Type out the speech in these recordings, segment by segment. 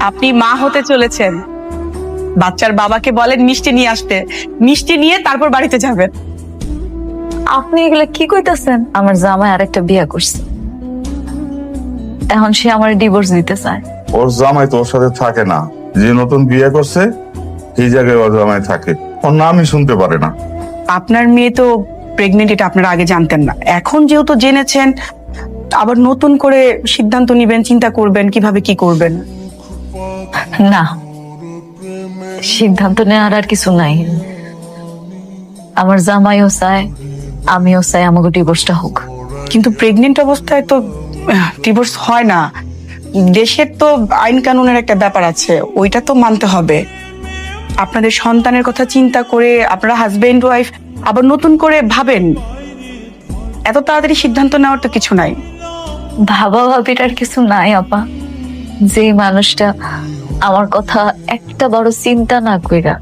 আপনি মা হতে চলেছেন, বাচ্চার বাবাকে বলেন মিষ্টি নিয়ে আসতে, মিষ্টি নিয়ে তারপর বাড়িতে যাবেন। আপনি এগুলা কি কইতাছেন? আমার জামাই আরেকটা বিয়ে করছে, এখন সে আমার ডিভোর্স দিতে চায়। ওর জামাই তোর সাথে থাকে না, যে নতুন বিয়ে করছে এই জায়গায় ওর জামাই থাকে, ওর নামই শুনতে পারে না। আপনার মেয়ে তো প্রেগনেন্ট, এটা আপনারা আগে জানতেন না, এখন যেহেতু জেনেছেন আবার নতুন করে সিদ্ধান্ত নিবেন, চিন্তা করবেন কিভাবে কি করবেন। না, সিদ্ধান্ত নেওয়ার আর কিছু নাই। আমার জামাইও চায়, আমিও চাই আমাকে ডিভোর্সটা হোক। কিন্তু প্রেগনেন্ট অবস্থায় তো ডিভোর্স হয় না, দেশের তো আইন কানুনের একটা ব্যাপার আছে, ওইটা তো মানতে হবে। আপনাদের সন্তানের কথা চিন্তা করে আপনারা হাজবেন্ড ওয়াইফ আবার নতুন করে ভাবেন, এত তাড়াতাড়ি সিদ্ধান্ত নেওয়ার তো কিছু নাই। ভাবা ভাবিটার কিছু নাই আপা, যে মানুষটা আমার কথা একটা বড় চিন্তা না কইরা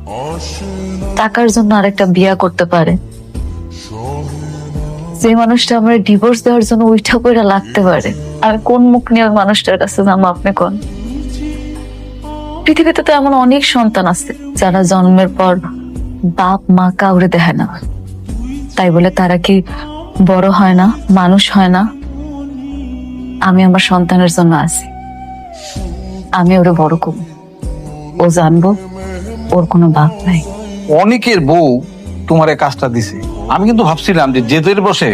টাকার জন্য আরেকটা বিয়া করতে পারে, যে মানুষটা আমার ডিভোর্স দেওয়ার জন্য উইঠা কইরা লাগতে পারে, আমি কোন মুখ নিয়ে ওই মানুষটার কাছে যাবো? আপনি কোন? পৃথিবীতে তো এমন অনেক সন্তান আছে যারা জন্মের পর বাপ মা কাউরে দেখে না, তাই বলে তারা কি বড় হয় না, মানুষ হয় না? আমি আমার সন্তানের জন্য আছি, আমি ওরে বড় করব, ও জানবো ওর কোনো বাপ নাই। অনেকের বউ তোমার এই কাজটা দিছে, আমি কিন্তু ভাবছিলাম যে জেদের বসে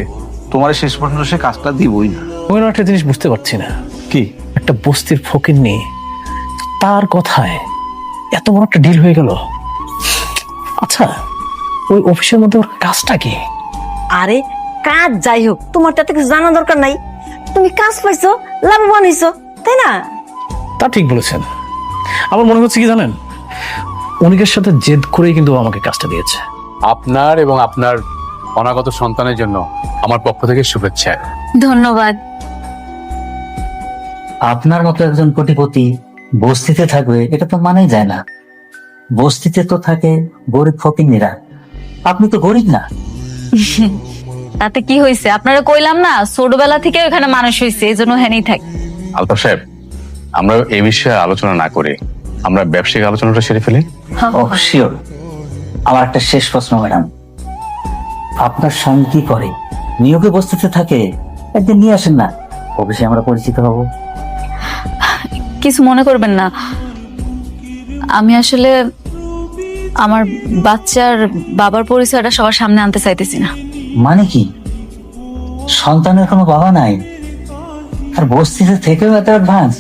তোমার শেষ পর্যন্ত সে কাজটা দিবই না। ওই একটা জিনিস বুঝতে পারছি না, কি একটা বস্তির ফকির নিয়ে তার কথায় এত বড় একটা ডিল হয়ে গেল। আচ্ছা, ওই অফিসের মধ্যে ওর কাজটা কি? আরে কাজ যাই হোক, তোমার তাতে কিছু জানা দরকার নাই। তুমি কাজ পাইছো, লাভবান হইছো, তাই না? তা ঠিক বলেছেন। আমার মনে হচ্ছে কি জানেন, অনেকের সাথে জেদ করেই কিন্তু ও আমাকে কাজটা দিয়েছে। আপনার এবং আপনার অনাগত সন্তানের জন্য আমার পক্ষ থেকে শুভেচ্ছা। ধন্যবাদ। আপনার মতো একজন কোটিপতি বস্তিতে থাকবে, এটা তো মানাই যায় না। বস্তিতে তো থাকে গরিব ফকিন্নিরা, আপনি তো গরিব না। তাতে কি হয়েছে? আপনারা কইলাম না ছোটবেলা থেকে ওখানে মানুষ হয়েছে, এই জন্য হেনেই থাকে। আলতাফ সাহেব, আমরা এই বিষয়ে আলোচনা না করে আমরা ব্যবসায়িক আলোচনাটা সেরে ফেলি। ও শিওর। আমার একটা শেষ প্রশ্ন ম্যাডাম, আপনার স্বামী কি করে? নিয়োগে বস্তিতে থাকে, একদিন নিয়ে আসেন না, অফিসে আমরা পরিচিত হব। কিছু মনে করবেন না, আমি আসলে আমার বাচ্চার বাবার পরিচয়টা সবার সামনে আনতে চাইতেছি না। মানে কি, সন্তানের কোনো বাবা নাই আর বস্তিতে থেকেও এত অ্যাডভান্স?